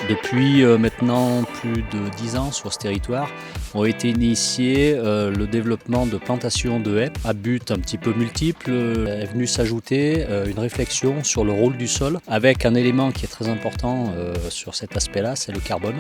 Depuis maintenant plus de 10 ans sur ce territoire, ont été initiés le développement de plantations de haies à but un petit peu multiple. Est venue s'ajouter une réflexion sur le rôle du sol avec un élément qui est très important sur cet aspect-là, c'est le carbone.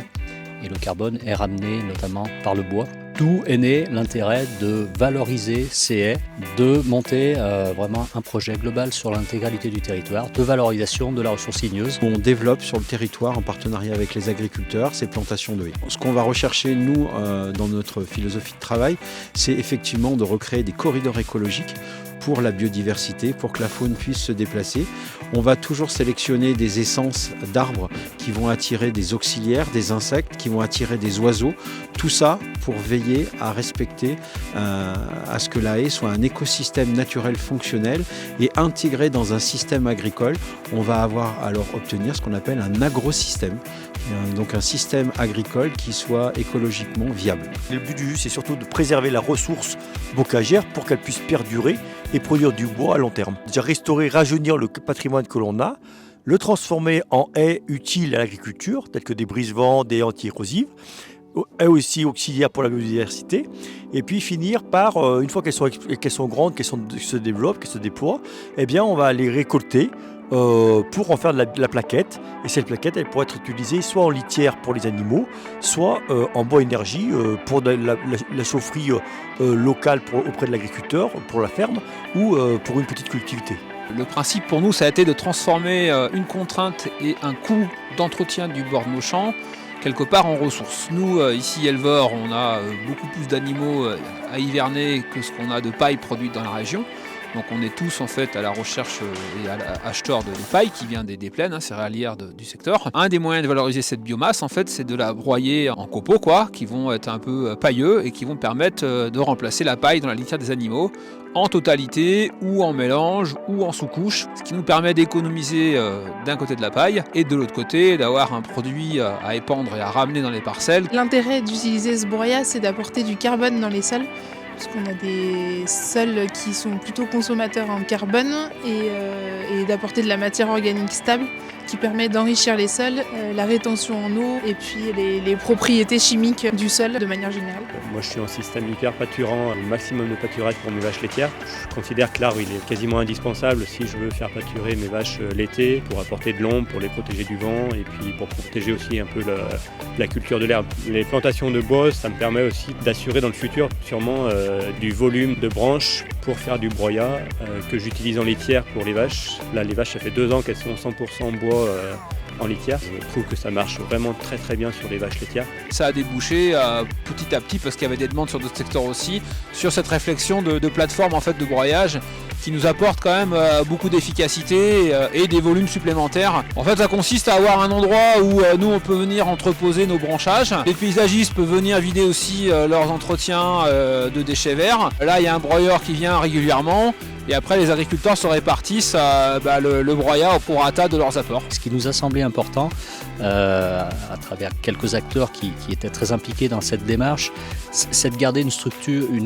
Et le carbone est ramené notamment par le bois. D'où est né l'intérêt de valoriser ces haies, de monter vraiment un projet global sur l'intégralité du territoire, de valorisation de la ressource ligneuse. On développe sur le territoire en partenariat avec les agriculteurs ces plantations de haies. Ce qu'on va rechercher nous dans notre philosophie de travail, c'est effectivement de recréer des corridors écologiques pour la biodiversité, pour que la faune puisse se déplacer. On va toujours sélectionner des essences d'arbres qui vont attirer des auxiliaires, des insectes, qui vont attirer des oiseaux. Tout ça pour veiller à respecter, à ce que la haie soit un écosystème naturel fonctionnel et intégré dans un système agricole. On va alors obtenir ce qu'on appelle un agrosystème, donc un système agricole qui soit écologiquement viable. Le but du jus, c'est surtout de préserver la ressource bocagère pour qu'elle puisse perdurer et produire du bois à long terme. C'est-à-dire restaurer, rajeunir le patrimoine que l'on a, le transformer en haies utiles à l'agriculture, telles que des brise-vents, des anti-érosives, haies aussi auxiliaires pour la biodiversité, et puis finir par, une fois qu'elles sont grandes, qu'elles se développent, qu'elles se déploient, eh bien on va les récolter pour en faire de la plaquette. Et cette plaquette, elle pourrait être utilisée soit en litière pour les animaux, soit en bois énergie pour la chaufferie locale auprès de l'agriculteur, pour la ferme, ou pour une petite collectivité. Le principe pour nous, ça a été de transformer une contrainte et un coût d'entretien du bord de nos champs quelque part en ressources. Nous, ici éleveurs, on a beaucoup plus d'animaux à hiverner que ce qu'on a de paille produite dans la région. Donc on est tous en fait à la recherche et à l'acheteurs de paille qui vient des plaines céréalières du secteur. Un des moyens de valoriser cette biomasse en fait, c'est de la broyer en copeaux qui vont être un peu pailleux et qui vont permettre de remplacer la paille dans la litière des animaux en totalité ou en mélange ou en sous-couche, ce qui nous permet d'économiser d'un côté de la paille et de l'autre côté d'avoir un produit à épandre et à ramener dans les parcelles. L'intérêt d'utiliser ce broyat, c'est d'apporter du carbone dans les sols, parce qu'on a des sols qui sont plutôt consommateurs en carbone et d'apporter de la matière organique stable qui permet d'enrichir les sols, la rétention en eau et puis les propriétés chimiques du sol de manière générale. Moi je suis en système hyper pâturant, un maximum de pâturage pour mes vaches laitières. Je considère que l'arbre il est quasiment indispensable si je veux faire pâturer mes vaches l'été pour apporter de l'ombre, pour les protéger du vent et puis pour protéger aussi un peu la culture de l'herbe. Les plantations de bois, ça me permet aussi d'assurer dans le futur sûrement du volume de branches pour faire du broyat que j'utilise en litière pour les vaches. Là les vaches ça fait 2 ans qu'elles sont 100% bois en litière. Je trouve que ça marche vraiment très très bien sur les vaches laitières. Ça a débouché petit à petit parce qu'il y avait des demandes sur d'autres secteurs aussi, sur cette réflexion de plateforme en fait de broyage qui nous apporte quand même beaucoup d'efficacité et des volumes supplémentaires. En fait ça consiste à avoir un endroit où nous on peut venir entreposer nos branchages. Les paysagistes peuvent venir vider aussi leurs entretiens de déchets verts. Là il y a un broyeur qui vient régulièrement. Et après, les agriculteurs se répartissent le broyat au prorata de leurs apports. Ce qui nous a semblé important, à travers quelques acteurs qui étaient très impliqués dans cette démarche, c'est de garder une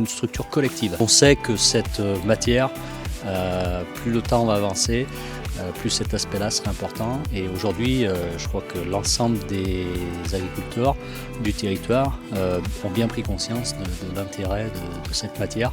structure collective. On sait que cette matière, plus le temps va avancer, plus cet aspect-là sera important. Et aujourd'hui, je crois que l'ensemble des agriculteurs du territoire ont bien pris conscience de l'intérêt de cette matière.